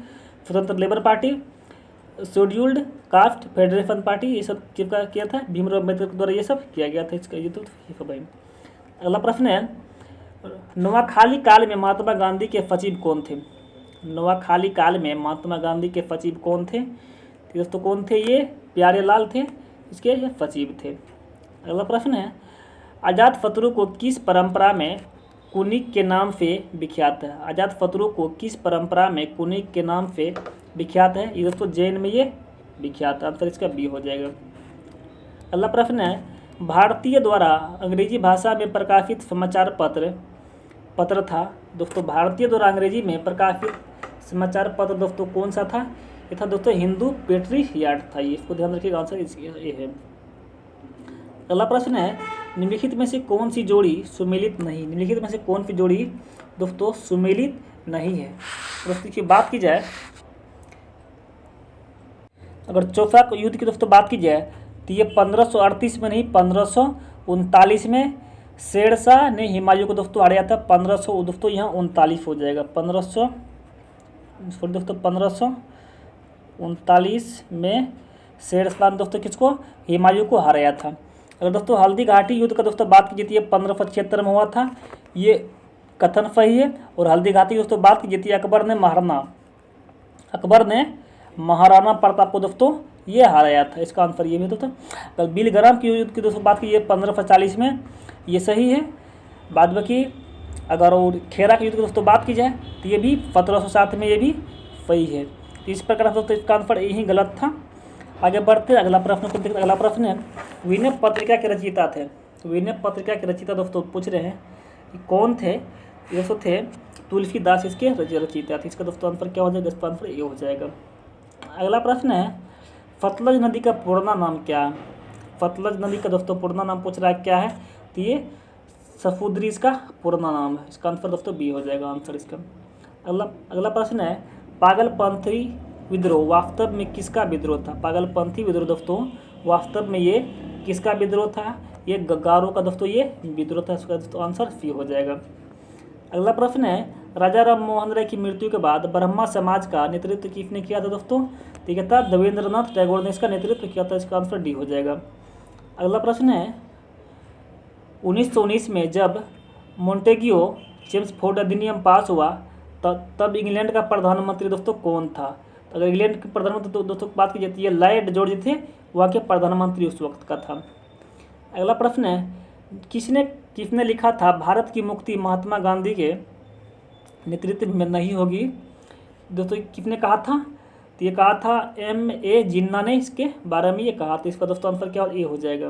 स्वतंत्र labour party, scheduled caste federation party, ये सब किसका किया था? भीमराव अंबेडकर द्वारा ये सब किया गया था। इसका ये तो भाई। अगला प्रश्न है, नोआखाली काल में महात्मा गांधी के सचिव कौन थे? नोआखाली काल में महात्मा गांधी के सचिव कौन थे? दोस्तों कौन थे? ये प्यारेलाल थे, इसके ये सचिव थे। अगला प्रश्न है, आजाद शत्रु को किस परंपरा में कुनिक के नाम से विख्यात है? आजाद शत्रु को किस परंपरा में कुनिक के नाम से विख्यात है? ये दोस्तों जैन में ये विख्यात। आंसर इसका बी हो जाएगा। अगला प्रश्न है, भारतीय द्वारा अंग्रेजी भाषा में प्रकाशित समाचार पत्र था। दोस्तों भारतीय द्वारा अंग्रेजी में प्रकाशित समाचार पत्र दोस्तों कौन सा था? ये था दोस्तों हिंदू पेट्रियाट था। ये इसको ध्यान रखिएगा, आंसर ये है। अगला प्रश्न है, निम्नलिखित में से कौन सी जोड़ी सुमेलित नहीं? निम्नलिखित में से कौन सी जोड़ी दोस्तों सुमेलित नहीं है? दोस्तों की बात की जाए, अगर चौसा युद्ध की दोस्तों बात की जाए तो ये 1538 में नहीं 1539 में शेरशाह ने हुमायूं को दोस्तों हराया था। 1500 दोस्तों यहाँ 39 हो जाएगा। 1539 में शेरशाह ने दोस्तों किसको? हुमायूं को हराया था। अगर दोस्तों हल्दी घाटी युद्ध का दोस्तों बात की जाती है 1576 में हुआ था, ये कथन सही है। और हल्दी घाटी दोस्तों बात की जाती है अकबर ने महाराणा प्रताप को दोस्तों ये हराया था। इसका आंसर ये भी दोस्तों। बिलग्राम की युद्ध की दोस्तों बात की, ये 1540 में, ये सही है। बाद बाकी अगर और खेरा के युद्ध की दोस्तों बात की जाए तो ये भी 1707 में, ये भी सही है। तो इस प्रकार दोस्तों इसका आंसर यही गलत था। आगे बढ़ते अगला प्रश्न को देखते। अगला प्रश्न है, विनय पत्रिका के रचयिता थे। विनय पत्रिका के रचयिता दोस्तों पूछ रहे हैं कि कौन थे? दोस्तों थे तुलसीदास इसके रचयिता थे। इसका दोस्तों आंसर क्या हो जाएगा? इसका आंसर ये हो जाएगा। अगला प्रश्न है, सतलज नदी का पूर्ण नाम क्या है? सतलज नदी का दोस्तों पूर्ण नाम पूछ रहा है क्या है? तो ये सफुद्री इसका पूर्ण नाम है। इसका आंसर दोस्तों बी हो जाएगा आंसर इसका। अगला प्रश्न है, पागलपंथी विद्रोह वास्तव में किसका विद्रोह था? पागलपंथी विद्रोह दोस्तों वास्तव में ये किसका विद्रोह था? ये गारो का दोस्तों ये विद्रोह था। इसका दोस्तों आंसर सी हो जाएगा। अगला प्रश्न है, राजा राम मोहन राय की मृत्यु के बाद ब्रह्मा समाज का नेतृत्व किसने किया था दोस्तों? ठीक है था देवेंद्रनाथ टैगोर ने इसका नेतृत्व किया था। इसका आंसर डी हो जाएगा। अगला प्रश्न है, 1919 में जब मोंटेग्यू चेम्सफोर्ड अधिनियम पास हुआ तब इंग्लैंड का प्रधानमंत्री दोस्तों कौन था? अगर इंग्लैंड के प्रधानमंत्री दोस्तों की बात की जाती है, लॉर्ड जॉर्ज थे, वहाँ के प्रधानमंत्री उस वक्त का था। अगला प्रश्न है, किसने लिखा था भारत की मुक्ति महात्मा गांधी के नेतृत्व में नहीं होगी? दोस्तों किसने कहा था? तो ये कहा था M.A. जिन्ना ने इसके बारे में ये कहा था। इसका दोस्तों आंसर क्या ये हो जाएगा।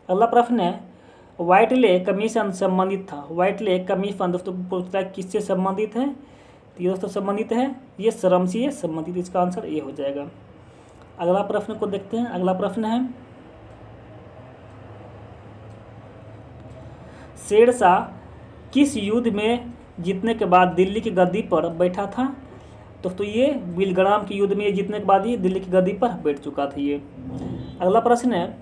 अगला प्रश्न है, व्हाइटले कमीशन संबंधित था। व्हाइटले कमीशन दोस्तों पूछता है किससे संबंधित है? तो ये दोस्तों संबंधित है ये श्रम से संबंधित। इसका आंसर ये हो जाएगा। अगला प्रश्न को देखते हैं। अगला प्रश्न है, शेरशाह किस युद्ध में जीतने के बाद दिल्ली की गद्दी पर बैठा था? दोस्तों ये बिलग्राम के युद्ध में जीतने के बाद ही दिल्ली की गद्दी पर बैठ चुका था ये। अगला प्रश्न है,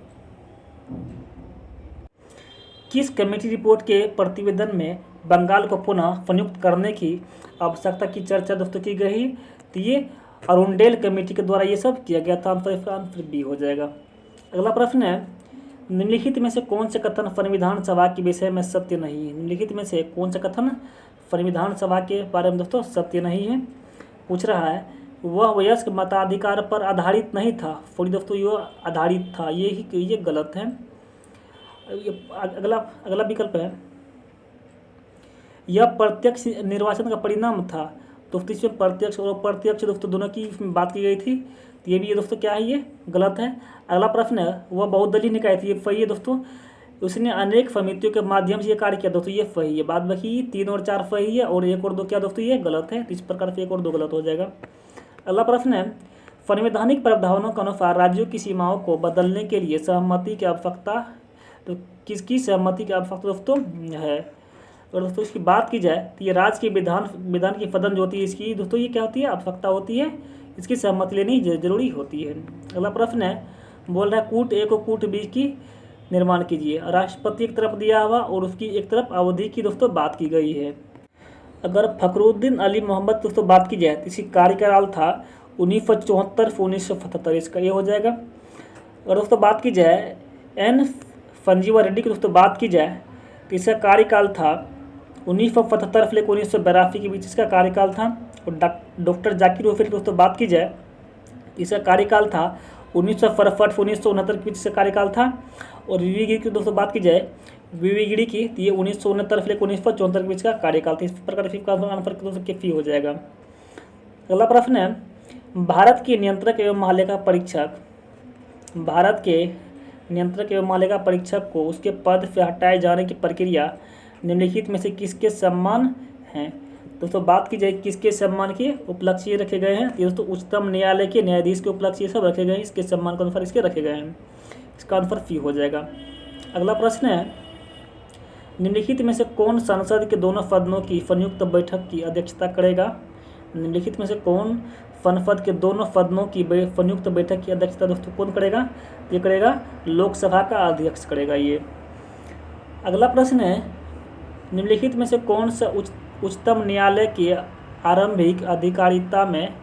किस कमेटी रिपोर्ट के प्रतिवेदन में बंगाल को पुनः संयुक्त करने की आवश्यकता की चर्चा दोस्तों की गई? तो ये अरुणडेल कमेटी के द्वारा ये सब किया गया था। आंसर बी हो जाएगा। अगला प्रश्न है, निम्नलिखित में से कौन से कथन संविधान सभा के विषय में सत्य नहीं है? निम्नलिखित में से कौन से कथन संविधान सभा के बारे में दोस्तों सत्य नहीं है? पूछ रहा है, वह वयस्क मताधिकार पर आधारित नहीं था। थोड़ी दोस्तों ये आधारित था, ये गलत है। अगला विकल्प है, यह प्रत्यक्ष निर्वाचन का परिणाम था। दोस्तों इसमें प्रत्यक्ष और अप्रत्यक्ष दोस्तों दोनों की बात की गई थी। तो ये भी दोस्तों क्या है? ये गलत है। अगला प्रश्न है, वह बहुदलीय निकाय थी। ये सही है दोस्तों। उसने अनेक समितियों के माध्यम से ये कार्य किया दोस्तों, ये सही है। बाद बाकी 3 और 4 सही है और 1 और 2 क्या दोस्तों ये गलत है। इस प्रकार से 1 और 2 गलत हो जाएगा। अगला प्रश्न है, संवैधानिक प्रावधानों के अनुसार राज्यों की सीमाओं को बदलने के लिए सहमति की आवश्यकता तो किसकी सहमति की आवश्यकता दोस्तों है। और दोस्तों इसकी बात की जाए तो ये राज्य के विधान की पदन जो होती है इसकी दोस्तों ये क्या होती है, आवश्यकता होती है, इसकी सहमति लेनी जरूरी होती है। अगला प्रश्न है, बोल रहा है कूट ए को कूट बी की निर्माण कीजिए। राष्ट्रपति एक तरफ दिया हुआ और उसकी एक तरफ अवधि की दोस्तों बात की गई है। अगर फखरुद्दीन अली मोहम्मद दोस्तों बात की जाए तो इसकी कार्यकाल था 1974 से 1977, इसका ये हो जाएगा। और दोस्तों बात की जाए एन संजीवा रेड्डी की दोस्तों बात की जाए तो इसका कार्यकाल था 1975 से लेकर 1982 के बीच इसका कार्यकाल था। और डॉक्टर जाकिर हुसैन की दोस्तों बात की जाए इसका कार्यकाल था 1967 से 1969 के बीच इसका कार्यकाल था। और वीवी गिरी की दोस्तों बात की जाए वीवी गिरी की तो ये 1969 से लेकर 1974 के बीच का कार्यकाल था। इस प्रकार फिर का आंसर दोस्तों के फी हो जाएगा। अगला प्रश्न है, भारत के नियंत्रक एवं महालेखा परीक्षक, भारत के नियंत्रक एवं महालेखा परीक्षक को उसके पद से हटाए जाने की प्रक्रिया निम्नलिखित में से किसके सम्मान हैं। दोस्तों बात की जाए किसके सम्मान के उपलक्ष्य रखे गए हैं, दोस्तों उच्चतम न्यायालय के न्यायाधीश के उपलक्ष्य सब रखे गए हैं, इसके सम्मान के अनुसार इसके रखे गए हैं। इसका आंसर सी हो जाएगा। अगला प्रश्न है, निम्नलिखित में से कौन संसद के दोनों सदनों की संयुक्त बैठक की अध्यक्षता करेगा। निम्नलिखित में से कौन संसद के दोनों सदनों की संयुक्त बैठक की अध्यक्षता दोस्तों कौन करेगा, ये करेगा लोकसभा का अध्यक्ष करेगा ये। अगला प्रश्न है, निम्नलिखित में से कौन सा उच्चतम न्यायालय की आरंभिक अधिकारिता में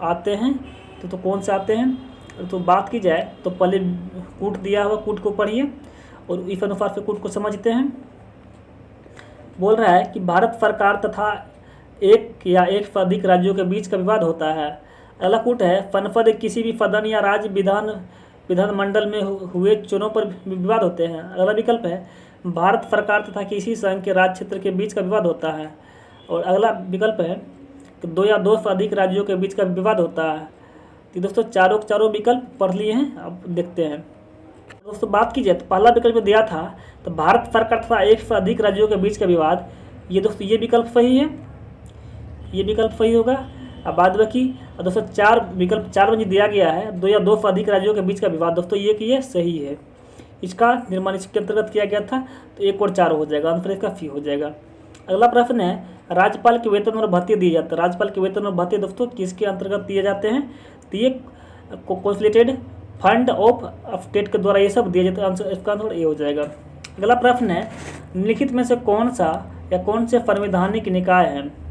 आते हैं, तो कौन से आते हैं। तो बात की जाए तो पहले कूट दिया हुआ, कूट को पढ़िए और इस अनुसार से कूट को समझते हैं। बोल रहा है कि भारत सरकार तथा एक या एक से अधिक राज्यों के बीच का विवाद होता है। अगला कूट है, संसद किसी भी सदन या राज्य विधानमंडल में हुए चुनाव पर विवाद होते हैं। अगला विकल्प है, भारत सरकार तथा किसी संघ के राज्य क्षेत्र के बीच का विवाद होता है। और अगला विकल्प है कि दो या दो से अधिक राज्यों के बीच का विवाद होता है। तो दोस्तों चारों विकल्प पढ़ लिए हैं, अब देखते हैं। दोस्तों बात की जाए तो पहला विकल्प दिया था तो भारत सरकार तथा एक से अधिक राज्यों के बीच का विवाद, ये दोस्तों ये विकल्प सही है, ये विकल्प सही होगा। अब बाद बाकी दोस्तों चार में दिया गया है दो या दो से अधिक राज्यों के बीच का विवाद, दोस्तों ये सही है। इसका निर्माण इसके अंतर्गत किया गया था तो 1 और 4 हो जाएगा, आंसर इसका सी हो जाएगा। अगला प्रश्न है, राज्यपाल के वेतन और भत्ते दिए जाते हैं। राज्यपाल के वेतन और भत्ते दोस्तों किसके अंतर्गत दिए जाते हैं, तो ये कंसोलिडेटेड फंड ऑफ स्टेट के द्वारा ये सब दिए जाते हैं, आंसर इसका आंसर ये हो जाएगा। अगला प्रश्न है, निम्नलिखित में से कौन सा या कौन से संवैधानिक निकाय हैं।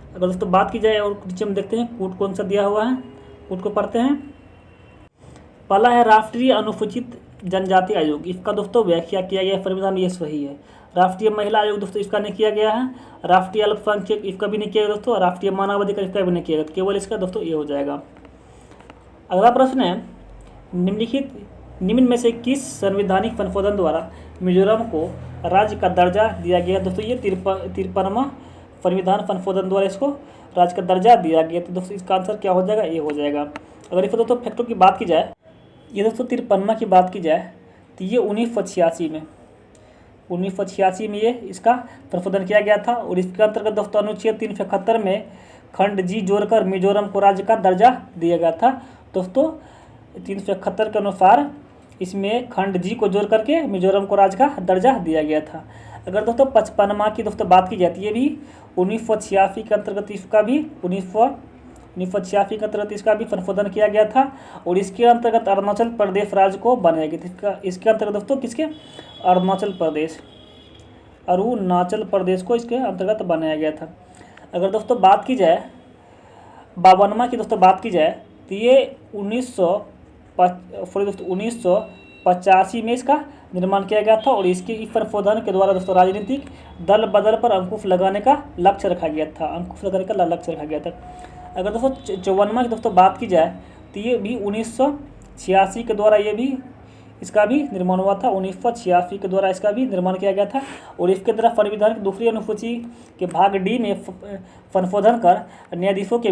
अगर दोस्तों बात की जाए और नीचे हम देखते हैं कूट कौन सा दिया हुआ है, कूट को पढ़ते हैं। पहला है राष्ट्रीय अनुसूचित जनजाति आयोग, इसका दोस्तों व्याख्या किया गया संविधान में, ये सही है। राष्ट्रीय महिला आयोग दोस्तों इसका नहीं किया गया है। राष्ट्रीय अल्पसंख्यक इसका भी नहीं किया गया दोस्तों। राष्ट्रीय मानवाधिकार इसका भी नहीं किया गया, केवल इसका दोस्तों ये हो जाएगा। अगला प्रश्न है, निम्न में से किस संवैधानिक संशोधन द्वारा मिजोरम को राज्य का दर्जा दिया गया। दोस्तों ये 53वां संविधान संशोधन द्वारा इसको राज्य का दर्जा दिया गया। तो दोस्तों इसका आंसर क्या हो जाएगा, ये हो जाएगा। अगर इस दोस्तों फैक्टों की बात की जाए, ये दोस्तों 53वां की बात की जाए तो ये 1986 में ये इसका संशोधन किया गया था। और इसके अंतर्गत दोस्तों अनुच्छेद 371 में खंड जी जोड़कर मिजोरम को राज्य का दर्जा दिया गया था। दोस्तों 371 के अनुसार इसमें खंड जी को जोड़ करके मिजोरम को राज्य का दर्जा दिया गया था। अगर दोस्तों 55वां की दोस्तों बात की जाती है, ये भी 1986 के अंतर्गत इसका भी 1986 के अंतर्गत इसका भी संशोधन किया गया था। और इसके अंतर्गत अरुणाचल प्रदेश राज्य को बनाया गया था। इसके अंतर्गत दोस्तों किसके, अरुणाचल प्रदेश को इसके अंतर्गत बनाया गया था। अगर दोस्तों बात की जाए 52वां की दोस्तों बात की जाए तो ये 1985 में इसका निर्माण किया गया था। और इसके इस संशोधन के द्वारा दोस्तों राजनीतिक दल बदल पर अंकुश लगाने का लक्ष्य रखा गया था, अगर दोस्तों 54वां की दोस्तों बात की जाए तो ये भी 1986 के द्वारा ये भी इसका भी निर्माण हुआ था। 1986 के द्वारा इसका भी निर्माण किया गया था। और इसके द्वारा संविधान की दूसरी अनुसूची के भाग डी में संशोधन कर न्यायाधीशों के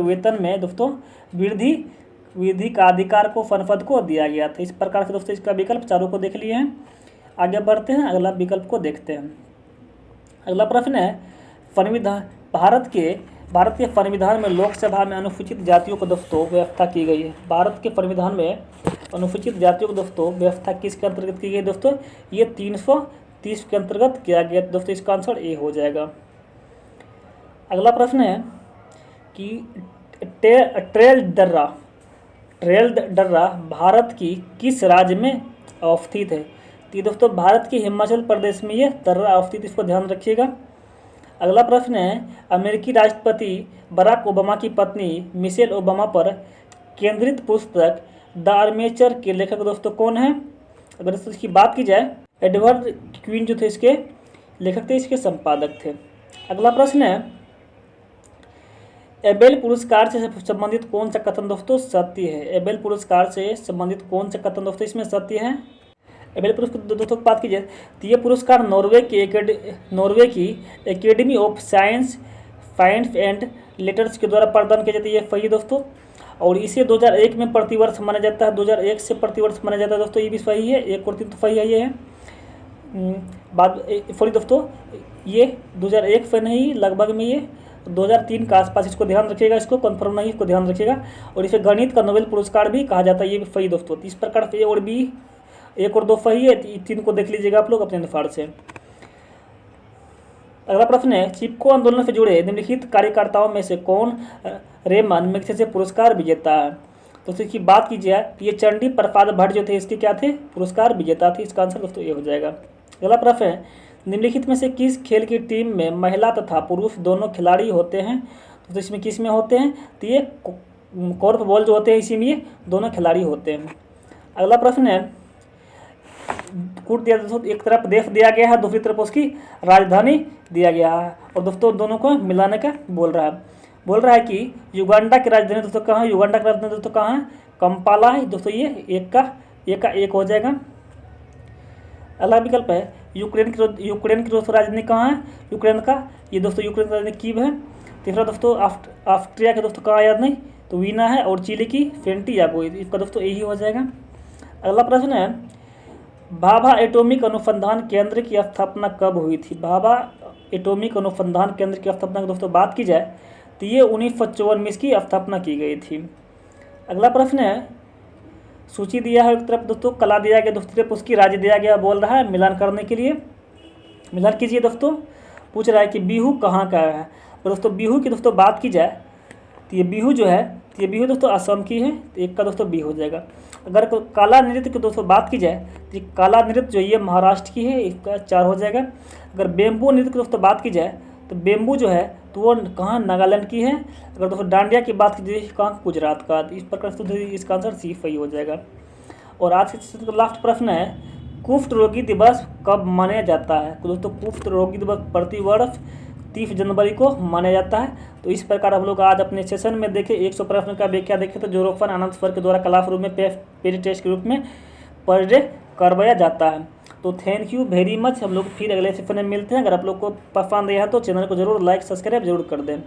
वेतन में दोस्तों वृद्धि का अधिकार को संसद को दिया गया था। इस प्रकार से दोस्तों इसका विकल्प चारों को देख लिए हैं। आगे बढ़ते हैं, अगला विकल्प को देखते हैं। अगला प्रश्न है, भारत के संविधान में लोकसभा में अनुसूचित जातियों को दोस्तों व्यवस्था की गई है। भारत के संविधान में अनुसूचित जातियों को दोस्तों व्यवस्था किसके अंतर्गत की गई दोस्तों, ये 330 के अंतर्गत किया गया दोस्तों। इसका आंसर ए हो जाएगा। अगला प्रश्न है कि ट्रेल दर्रा भारत की किस राज्य में अवस्थित है। तो ये दोस्तों भारत के हिमाचल प्रदेश में ये दर्रा अवस्थित, इसको ध्यान रखिएगा। अगला प्रश्न है अमेरिकी राष्ट्रपति बराक ओबामा की पत्नी मिशेल ओबामा पर केंद्रित पुस्तक द आर्मेचर के लेखक दोस्तों कौन है। अगर इसकी बात की जाए, एडवर्ड क्वीन जो थे इसके लेखक थे, इसके संपादक थे। अगला प्रश्न है एबेल पुरस्कार से संबंधित कौन सा कथन दोस्तों सत्य है। एबेल पुरस्कार से संबंधित कौन सा कथन दोस्तों इसमें सत्य है। एबेल पुरस्कार दोस्तों की बात कीजिए तो ये पुरस्कार नॉर्वे की academy of science फाइंस and letters के द्वारा प्रदान किया जाता है। ये सही दोस्तों, और इसे 2001 में प्रतिवर्ष माना जाता है। 2001 से प्रतिवर्ष माना जाता है दोस्तों, ये भी सही है। 1 और 3 तो सही है, ये है बाद सॉरी दोस्तों, ये 2001 से नहीं, लगभग में ये 2003 के आसपास, इसको ध्यान रखिएगा, इसको कंफर्म नहीं, इसको ध्यान रखिएगा। और इसे गणित का नोबेल पुरस्कार भी कहा जाता है, ये भी सही दोस्तों। इस प्रकार से ए और बी 1 और 2 सही है, 3 को देख लीजिएगा आप लोग अपने अनुसार से। अगला प्रश्न है चिपको आंदोलन से जुड़े निम्नलिखित कार्यकर्ताओं में से कौन रेमन मैग्सेसे पुरस्कार विजेता है। तो इसकी बात की जाए तो ये चंडी प्रसाद भट्ट जो थे इसके क्या थे, पुरस्कार विजेता थे। इसका आंसर दोस्तों ये हो जाएगा। अगला प्रश्न है निम्नलिखित में से किस खेल की टीम में महिला तथा पुरुष दोनों खिलाड़ी होते हैं। तो इसमें किस में होते हैं, तो ये कॉर्फ बॉल जो होते हैं इसी में ये दोनों खिलाड़ी होते हैं। अगला प्रश्न है कूट दिया दोस्तों, एक तरफ देश दिया गया है, दूसरी तरफ उसकी राजधानी दिया गया है, और दोस्तों दोनों को मिलाने का बोल रहा है कि युगांडा की राजधानी दोस्तों कहाँ है। युगांडा की राजधानी दोस्तों कहाँ है, कंपाला है दोस्तों। ये एक हो जाएगा। अगला विकल्प है यूक्रेन की दोस्तों राजधानी कहाँ है, यूक्रेन का, ये दोस्तों यूक्रेन की राजधानी कीव है। तीसरा दोस्तों ऑस्ट्रिया के दोस्तों कहाँ याद नहीं, तो वीना है, और चिली की सेंटियागो, इसका दोस्तों यही हो जाएगा। अगला प्रश्न है भाभा एटॉमिक अनुसंधान केंद्र की स्थापना कब हुई थी। भाभा एटॉमिक अनुसंधान केंद्र की स्थापना की दोस्तों बात की जाए तो ये 1954 में इसकी स्थापना की गई थी। अगला प्रश्न है सूची दिया है, एक तरफ दोस्तों कला दिया गया, दूसरी तरफ उसकी राज्य दिया गया, बोल रहा है मिलान करने के लिए। मिलान कीजिए दोस्तों। पूछ रहा है कि बिहू कहाँ का है। तो दोस्तों बिहू की दोस्तों बात की जाए तो ये बिहू जो है, तो ये बिहू दोस्तों असम की है, तो एक का दोस्तों बी हो जाएगा। अगर काला नृत्य की दोस्तों बात की जाए तो ये काला नृत्य जो ये महाराष्ट्र की है, इसका 4 हो जाएगा। अगर बेम्बू नृत्य की दोस्तों बात की जाए तो बेम्बू जो है तो वो कहाँ, नागालैंड की है। अगर दोस्तों डांडिया की बात की जाए कहाँ, गुजरात का। इस प्रकार से इसका आंसर सी सही हो जाएगा। और आज के लास्ट प्रश्न है कुष्ठ रोगी दिवस कब मनाया जाता है। तो दोस्तों कुष्ठ रोगी दिवस प्रतिवर्ष 30 जनवरी को माना जाता है। तो इस प्रकार हम लोग आज अपने सेशन में देखे 100 प्रश्न का व्याख्या देखे, तो जोरोफन आनंद सर के द्वारा क्लासरूम में पेड टेस्ट के रूप में पर डे करवाया जाता है। तो थैंक यू वेरी मच। हम लोग फिर अगले सेशन में मिलते हैं। अगर आप लोग को पसंद आया तो चैनल को जरूर लाइक सब्सक्राइब जरूर कर दें।